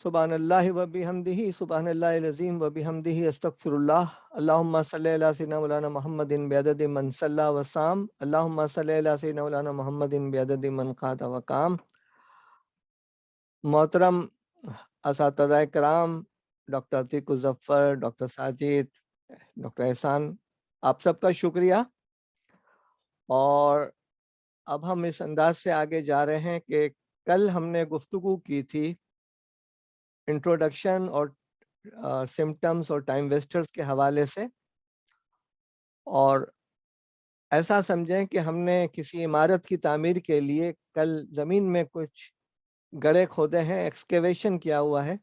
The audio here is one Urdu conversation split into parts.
سبحان اللہ و بحمدہ سبحان اللہ العظیم و بحمدہ استغفراللہ اللہم صلی علی سیدنا مولانا محمد بعدد من صلی وسام اللہم صلی علی سیدنا مولانا محمد بعدد من قاد وقام۔ محترم اساتذہ کرام، doctor Atiq Uzzafar, doctor Sajid, doctor Ehsan, آپ سب کا شکریہ۔ اور اب ہم اس انداز سے آگے جا رہے ہیں کہ کل ہم نے گفتگو کی تھی انٹروڈکشن اور سمٹمز اور ٹائم ویسٹرز کے حوالے سے، اور ایسا سمجھیں کہ ہم نے کسی عمارت کی تعمیر کے لیے کل زمین میں کچھ گڑھے کھودے ہیں، ایکسکیویشن کیا ہوا ہے،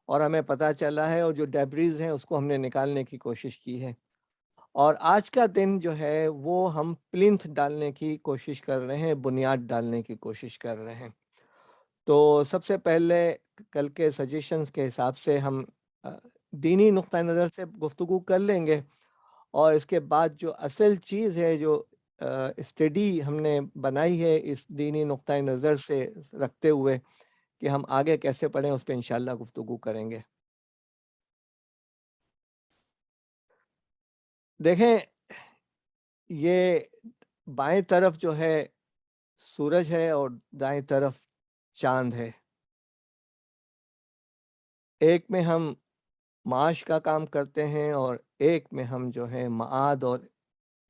اور ہمیں پتہ چلا ہے، اور جو ڈیبریز ہیں اس کو ہم نے نکالنے کی کوشش کی ہے۔ اور آج کا دن جو ہے وہ ہم پلنتھ ڈالنے کی کوشش کر رہے ہیں، بنیاد ڈالنے کی کوشش کر رہے ہیں۔ تو سب سے پہلے کل کے سجیشنز کے حساب سے ہم دینی نقطہ نظر سے گفتگو کر لیں گے، اور اس کے بعد جو اصل چیز ہے، جو اسٹڈی ہم نے بنائی ہے اس دینی نقطہ نظر سے رکھتے ہوئے کہ ہم آگے کیسے پڑھیں، اس پہ انشاءاللہ گفتگو کریں گے۔ دیکھیں، یہ بائیں طرف جو ہے سورج ہے اور دائیں طرف چاند ہے۔ ایک میں ہم معاش کا کام کرتے ہیں اور ایک میں ہم جو ہے معاد اور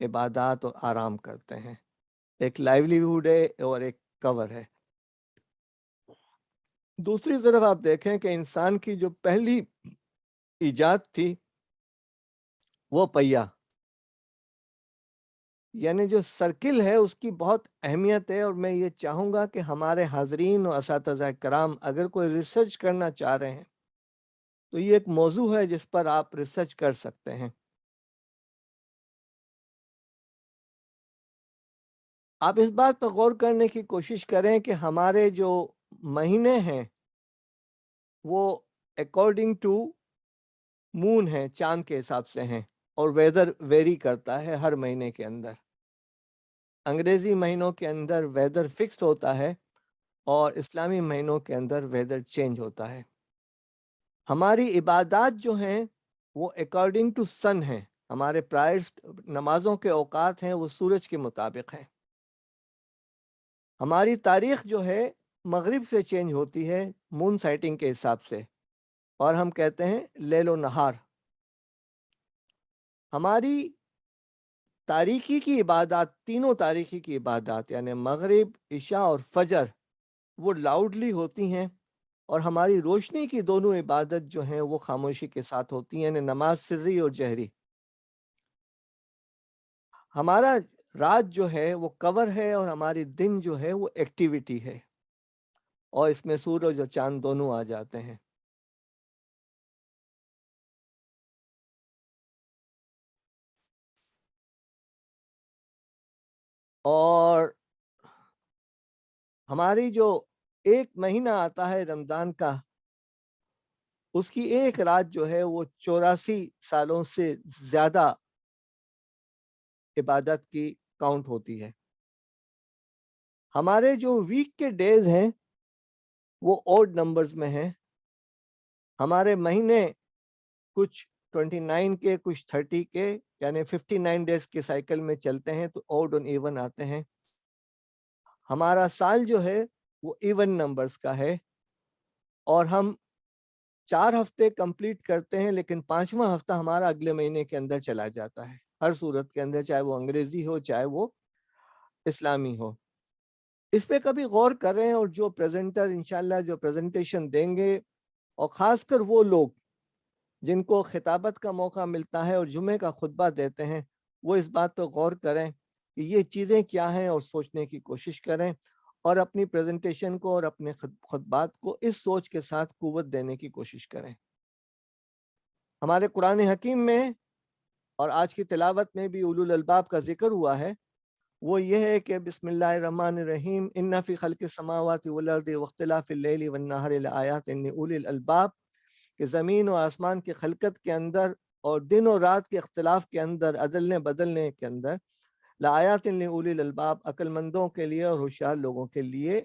عبادات اور آرام کرتے ہیں۔ ایک لائیولیہوڈ ہے اور ایک کور ہے۔ دوسری طرف آپ دیکھیں کہ انسان کی جو پہلی ایجاد تھی وہ پہیہ، یعنی جو سرکل ہے اس کی بہت اہمیت ہے، اور میں یہ چاہوں گا کہ ہمارے حاضرین اور اساتذہ کرام اگر کوئی ریسرچ کرنا چاہ رہے ہیں تو یہ ایک موضوع ہے جس پر آپ ریسرچ کر سکتے ہیں۔ آپ اس بات پر غور کرنے کی کوشش کریں کہ ہمارے جو مہینے ہیں وہ اکارڈنگ ٹو مون ہیں، چاند کے حساب سے ہیں، اور ویدر ویری کرتا ہے ہر مہینے کے اندر۔ انگریزی مہینوں کے اندر ویدر فکسڈ ہوتا ہے اور اسلامی مہینوں کے اندر ویدر چینج ہوتا ہے۔ ہماری عبادات جو ہیں وہ اکارڈنگ ٹو سن ہیں، ہمارے پرائرز نمازوں کے اوقات ہیں وہ سورج کے مطابق ہیں۔ ہماری تاریخ جو ہے مغرب سے چینج ہوتی ہے مون سائٹنگ کے حساب سے، اور ہم کہتے ہیں لیل و نہار۔ ہماری تاریخی کی عبادات، تینوں تاریخی کی عبادات یعنی مغرب، عشاء اور فجر، وہ لاؤڈلی ہوتی ہیں، اور ہماری روشنی کی دونوں عبادت جو ہیں وہ خاموشی کے ساتھ ہوتی ہیں، یعنی نماز سری اور جہری۔ ہمارا رات جو ہے وہ کور ہے اور ہماری دن جو ہے وہ ایکٹیویٹی ہے، اور اس میں سورج اور چاند دونوں آ جاتے ہیں۔ اور ہماری جو ایک مہینہ آتا ہے رمضان کا، اس کی ایک رات جو ہے وہ 84 سالوں سے زیادہ عبادت کی کاؤنٹ ہوتی ہے۔ ہمارے جو ویک کے ڈیز ہیں وہ اوڈ نمبرز میں ہیں۔ ہمارے مہینے کچھ 29 کے، کچھ 30 کے، یعنی 59 ڈیز کے سائیکل میں چلتے ہیں، تو اوڈ اور ایون آتے ہیں۔ ہمارا سال جو ہے وہ ایون نمبرز کا ہے، اور ہم 4 ہفتے کمپلیٹ کرتے ہیں، لیکن 5واں ہفتہ ہمارا اگلے مہینے کے اندر چلا جاتا ہے، ہر صورت کے اندر، چاہے وہ انگریزی ہو چاہے وہ اسلامی ہو۔ اس پہ کبھی غور کریں، اور جو پریزنٹر انشاءاللہ جو پریزنٹیشن دیں گے، اور خاص کر وہ لوگ جن کو خطابت کا موقع ملتا ہے اور جمعے کا خطبہ دیتے ہیں، وہ اس بات پر غور کریں کہ یہ چیزیں کیا ہیں، اور سوچنے کی کوشش کریں، اور اپنی پریزنٹیشن کو اور اپنے خطبات کو اس سوچ کے ساتھ قوت دینے کی کوشش کریں۔ ہمارے قرآن حکیم میں اور آج کی تلاوت میں بھی اولو الالباب کا ذکر ہوا ہے، وہ یہ ہے کہ بسم اللہ الرحمن الرحیم، ان فی خلق السماوات والارض واختلاف اللیل والنہار لآیات لأولی الالباب، کہ زمین و آسمان کی خلقت کے اندر اور دن و رات کے اختلاف کے اندر، عدلنے بدلنے کے اندر، لآیات لأولی الالباب، عقل مندوں کے لیے اور ہوشیار لوگوں کے لیے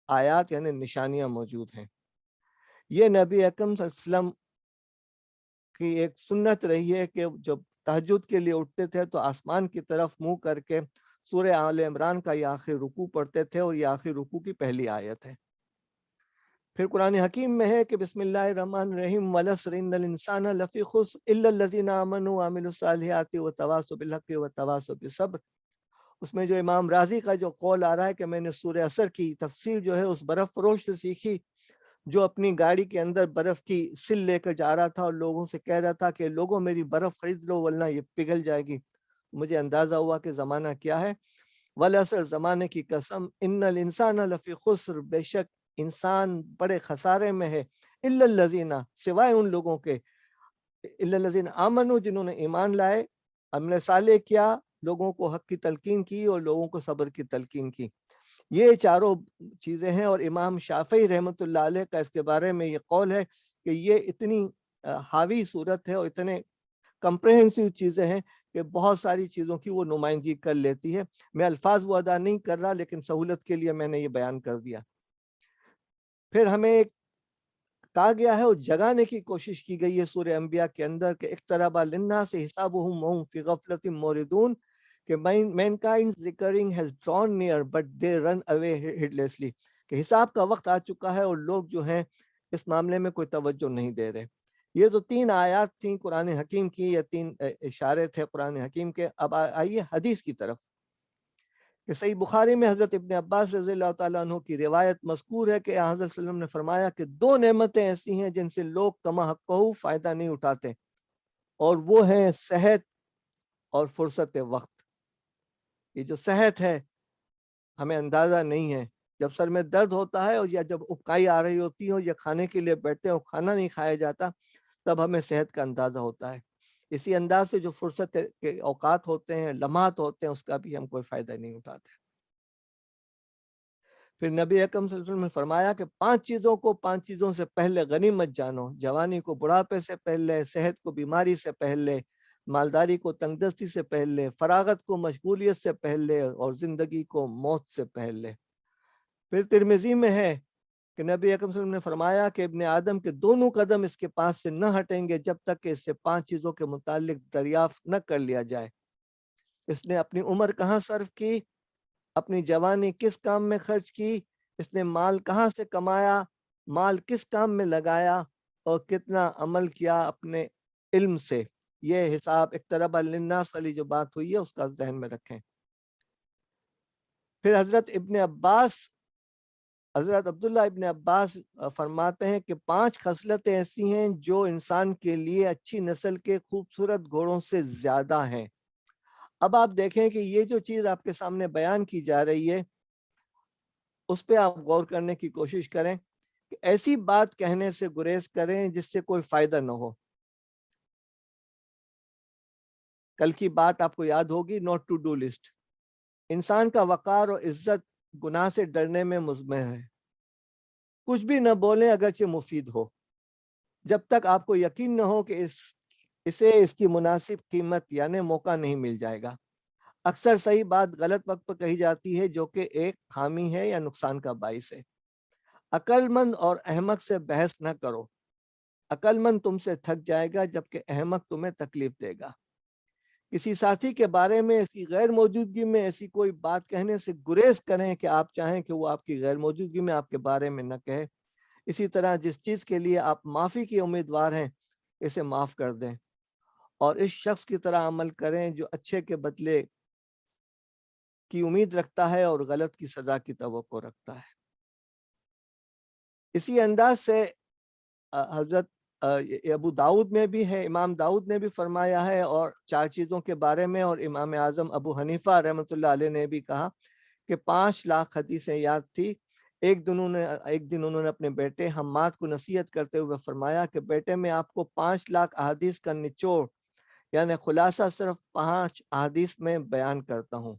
آیات یعنی نشانیاں موجود ہیں۔ یہ نبی اکرم صلی اللہ علیہ وسلم کی ایک سنت رہی ہے کہ جب تہجد کے لیے اٹھتے تھے تو آسمان کی طرف منہ کر کے سورہ آل عمران کا یہ آخری رکوع پڑھتے تھے، اور یہ آخری رکوع کی پہلی آیت ہے۔ پھر قرآن حکیم میں ہے کہ بسم اللہ الرحمن الرحیم والعصر ان الانسان لفی خسر الا الذین آمنوا وعملوا الصالحات وتواصوا بالحق وتواصوا بالصبر۔ اس میں جو امام راضی کا جو قول آ رہا ہے کہ میں نے سورہ عصر کی تفسیر جو ہے اس برف فروش سے سیکھی جو اپنی گاڑی کے اندر برف کی سل لے کر جا رہا تھا اور لوگوں سے کہہ رہا تھا کہ لوگوں میری برف خرید لو ورنہ یہ پگھل جائے گی۔ مجھے اندازہ ہوا کہ زمانہ کیا ہے۔ والعصر، زمانے کی قسم، ان الانسان لفی خسر، بے شک انسان بڑے خسارے میں ہے، الا الذین، سوائے ان لوگوں کے، الا الذین آمنوا، جنہوں نے ایمان لائے، عمل صالح کیا، لوگوں کو حق کی تلقین کی اور لوگوں کو صبر کی تلقین کی۔ یہ چاروں چیزیں ہیں، اور امام شافعی رحمۃ اللہ علیہ کا اس کے بارے میں یہ قول ہے کہ یہ اتنی حاوی صورت ہے اور اتنے کمپریہنسو چیزیں ہیں کہ بہت ساری چیزوں کی وہ نمائندگی کر لیتی ہے۔ میں الفاظ وہ ادا نہیں کر رہا، لیکن سہولت کے لیے میں نے یہ بیان کر دیا۔ پھر ہمیں ایک کہا گیا ہے اور جگانے کی کوشش کی گئی ہے سورہ انبیاء کے اندر کہ اقترب للناس حسابهم وهم فی غفلۃ موردون، کہ mankind recurring has drawn near but they run away heedlessly، کہ حساب کا وقت آ چکا ہے اور لوگ جو ہیں اس معاملے میں کوئی توجہ نہیں دے رہے۔ یہ تو 3 آیات تھیں قرآن حکیم کی، یا 3 اشارے تھے قرآن حکیم کے۔ اب آئیے حدیث کی طرف، کہ صحیح بخاری میں حضرت ابن عباس رضی اللہ تعالیٰ عنہ کی روایت مذکور ہے کہ حضرت صلی اللہ علیہ وسلم نے فرمایا کہ 2 نعمتیں ایسی ہیں جن سے لوگ کما حقہ فائدہ نہیں اٹھاتے، اور وہ ہیں صحت اور فرصت وقت۔ یہ جو صحت ہے ہمیں اندازہ نہیں ہے، جب سر میں درد ہوتا ہے اور یا جب اکائی آ رہی ہوتی ہے یا کھانے کے لیے بیٹھتے ہیں اور کھانا نہیں کھایا جاتا، تب ہمیں صحت کا اندازہ ہوتا ہے۔ اسی انداز سے جو فرصت کے اوقات ہوتے ہیں، لمحات ہوتے ہیں، اس کا بھی ہم کوئی فائدہ نہیں اٹھاتے۔ پھر نبی اکرم صلی اللہ علیہ وسلم نے فرمایا کہ 5 چیزوں کو 5 چیزوں سے پہلے غنیمت جانو، جوانی کو بڑھاپے سے پہلے، صحت کو بیماری سے پہلے، مالداری کو تنگدستی سے پہلے، فراغت کو مشغولیت سے پہلے، اور زندگی کو موت سے پہلے۔ پھر ترمذی میں ہے کہ نبی اکرم صلی اللہ علیہ وسلم نے فرمایا کہ ابن آدم کے دونوں قدم اس کے پاس سے نہ ہٹیں گے جب تک کہ اس سے 5 چیزوں کے متعلق دریافت نہ کر لیا جائے۔ اس نے اپنی عمر کہاں صرف کی، اپنی جوانی کس کام میں خرچ کی، اس نے مال کہاں سے کمایا، مال کس کام میں لگایا، اور کتنا عمل کیا اپنے علم سے۔ یہ حساب اقترب للناس والی جو بات ہوئی ہے اس کا ذہن میں رکھیں۔ پھر حضرت عبداللہ ابن عباس فرماتے ہیں کہ 5 خصلتیں ایسی ہیں جو انسان کے لیے اچھی نسل کے خوبصورت گھوڑوں سے زیادہ ہیں۔ اب آپ دیکھیں کہ یہ جو چیز آپ کے سامنے بیان کی جا رہی ہے اس پہ آپ غور کرنے کی کوشش کریں کہ ایسی بات کہنے سے گریز کریں جس سے کوئی فائدہ نہ ہو۔ کل کی بات آپ کو یاد ہوگی، نوٹ ٹو ڈو لسٹ۔ انسان کا وقار اور عزت گناہ سے ڈرنے میں مضمر ہے۔ کچھ بھی نہ بولیں اگرچہ مفید ہو، جب تک آپ کو یقین نہ ہو کہ اسے اس کی مناسب قیمت یعنی موقع نہیں مل جائے گا۔ اکثر صحیح بات غلط وقت پر کہی جاتی ہے جو کہ ایک خامی ہے یا نقصان کا باعث ہے۔ عقل مند اور احمق سے بحث نہ کرو، عقل مند تم سے تھک جائے گا جبکہ احمق تمہیں تکلیف دے گا۔ کسی ساتھی کے بارے میں ایسی غیر موجودگی میں ایسی کوئی بات کہنے سے گریز کریں کہ آپ چاہیں کہ وہ آپ کی غیر موجودگی میں آپ کے بارے میں نہ کہے۔ اسی طرح جس چیز کے لیے آپ معافی کی امیدوار ہیں اسے معاف کر دیں، اور اس شخص کی طرح عمل کریں جو اچھے کے بدلے کی امید رکھتا ہے اور غلط کی سزا کی توقع رکھتا ہے۔ اسی انداز سے حضرت ابو داؤد میں بھی ہے، امام داؤد نے بھی فرمایا ہے، اور 4 چیزوں کے بارے میں، اور امام اعظم ابو حنیفہ رحمۃ اللہ علیہ نے بھی کہا کہ 5 لاکھ حدیثیں یاد تھی۔ ایک دن انہوں نے اپنے بیٹے حماد کو نصیحت کرتے ہوئے فرمایا کہ بیٹے میں آپ کو 5 لاکھ احادیث کا نچوڑ یعنی خلاصہ صرف 5 احادیث میں بیان کرتا ہوں۔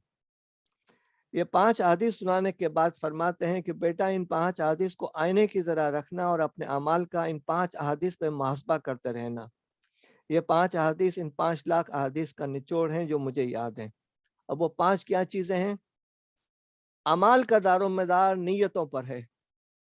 یہ 5 احادیث سنانے کے بعد فرماتے ہیں کہ بیٹا ان 5 احادیث کو آئینے کی طرح رکھنا اور اپنے اعمال کا ان 5 احادیث پہ محاسبہ کرتے رہنا۔ یہ 5 احادیث ان 5 لاکھ احادیث کا نچوڑ ہیں جو مجھے یاد ہیں۔ اب وہ 5 کیا چیزیں ہیں؟ اعمال کا دار و مدار نیتوں پر ہے۔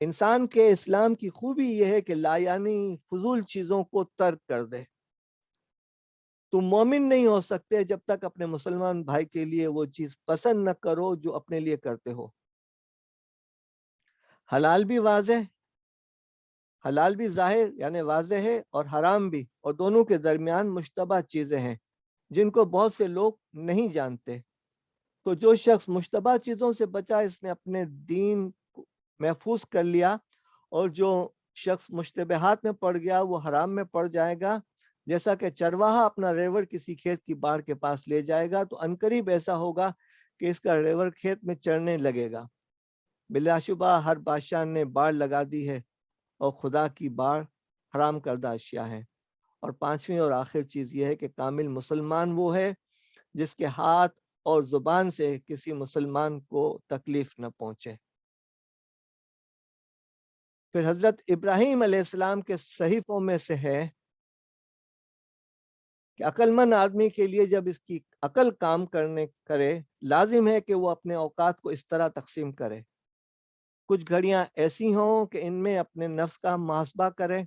انسان کے اسلام کی خوبی یہ ہے کہ لایانی فضول چیزوں کو ترک کر دے۔ تم مومن نہیں ہو سکتے جب تک اپنے مسلمان بھائی کے لیے وہ چیز پسند نہ کرو جو اپنے لیے کرتے ہو۔ حلال بھی واضح، حلال بھی ظاہر یعنی واضح ہے، اور حرام بھی، اور دونوں کے درمیان مشتبہ چیزیں ہیں جن کو بہت سے لوگ نہیں جانتے۔ تو جو شخص مشتبہ چیزوں سے بچا اس نے اپنے دین کو محفوظ کر لیا، اور جو شخص مشتبہات میں پڑ گیا وہ حرام میں پڑ جائے گا۔ جیسا کہ چرواہا اپنا ریوڑ کسی کھیت کی باڑ کے پاس لے جائے گا تو عنقریب ایسا ہوگا کہ اس کا ریوڑ کھیت میں چرنے لگے گا۔ بلا شبہ ہر بادشاہ نے باڑ لگا دی ہے، اور خدا کی باڑ حرام کردہ اشیاء ہے۔ اور پانچویں اور آخر چیز یہ ہے کہ کامل مسلمان وہ ہے جس کے ہاتھ اور زبان سے کسی مسلمان کو تکلیف نہ پہنچے۔ پھر حضرت ابراہیم علیہ السلام کے صحیفوں میں سے ہے کہ عقل مند آدمی کے لیے جب اس کی عقل کام کرے لازم ہے کہ وہ اپنے اوقات کو اس طرح تقسیم کرے۔ کچھ گھڑیاں ایسی ہوں کہ ان میں اپنے نفس کا محاسبہ کرے،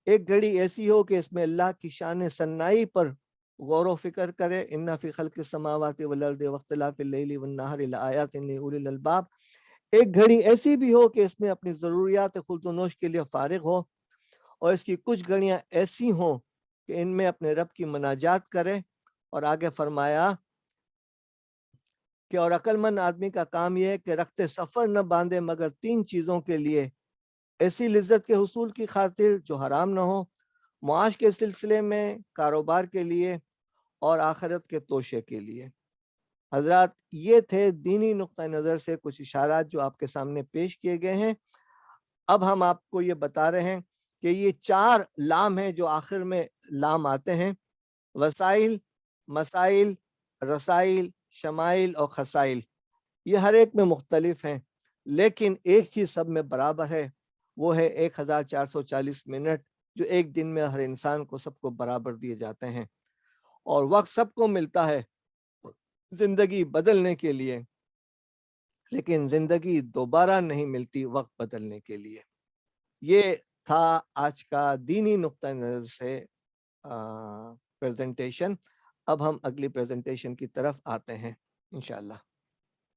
ایک گھڑی ایسی ہو کہ اس میں اللہ کی شان ثنائی پر غور و فکر کرے۔ ان فی خلق السماوات والارض واختلاف اللیل والنہار لآیات لأولی الالباب۔ ایک گھڑی ایسی بھی ہو کہ اس میں اپنی ضروریات خورد و نوش کے لیے فارغ ہو، اور اس کی کچھ گھڑیاں ایسی ہوں کہ ان میں اپنے رب کی مناجات کرے۔ اور آگے فرمایا کہ اور عقل مند آدمی کا کام یہ ہے کہ رخت سفر نہ باندھے مگر تین چیزوں کے لیے، ایسی لذت کے حصول کی خاطر جو حرام نہ ہو، معاش کے سلسلے میں، کاروبار کے لیے، اور آخرت کے توشے کے لیے۔ حضرات یہ تھے دینی نقطہ نظر سے کچھ اشارات جو آپ کے سامنے پیش کیے گئے ہیں۔ اب ہم آپ کو یہ بتا رہے ہیں کہ یہ چار لام ہیں جو آخر میں لام آتے ہیں: وسائل، مسائل، رسائل، شمائل اور خسائل۔ یہ ہر ایک میں مختلف ہیں، لیکن ایک چیز سب میں برابر ہے، وہ ہے 1440 منٹ جو ایک دن میں ہر انسان کو سب کو برابر دیے جاتے ہیں، اور وقت سب کو ملتا ہے زندگی بدلنے کے لیے، لیکن زندگی دوبارہ نہیں ملتی وقت بدلنے کے لیے۔ یہ تھا آج کا دینی نقطہ نظر سے پریزنٹیشن۔ اب ہم اگلی پریزنٹیشن کی طرف آتے ہیں انشاءاللہ۔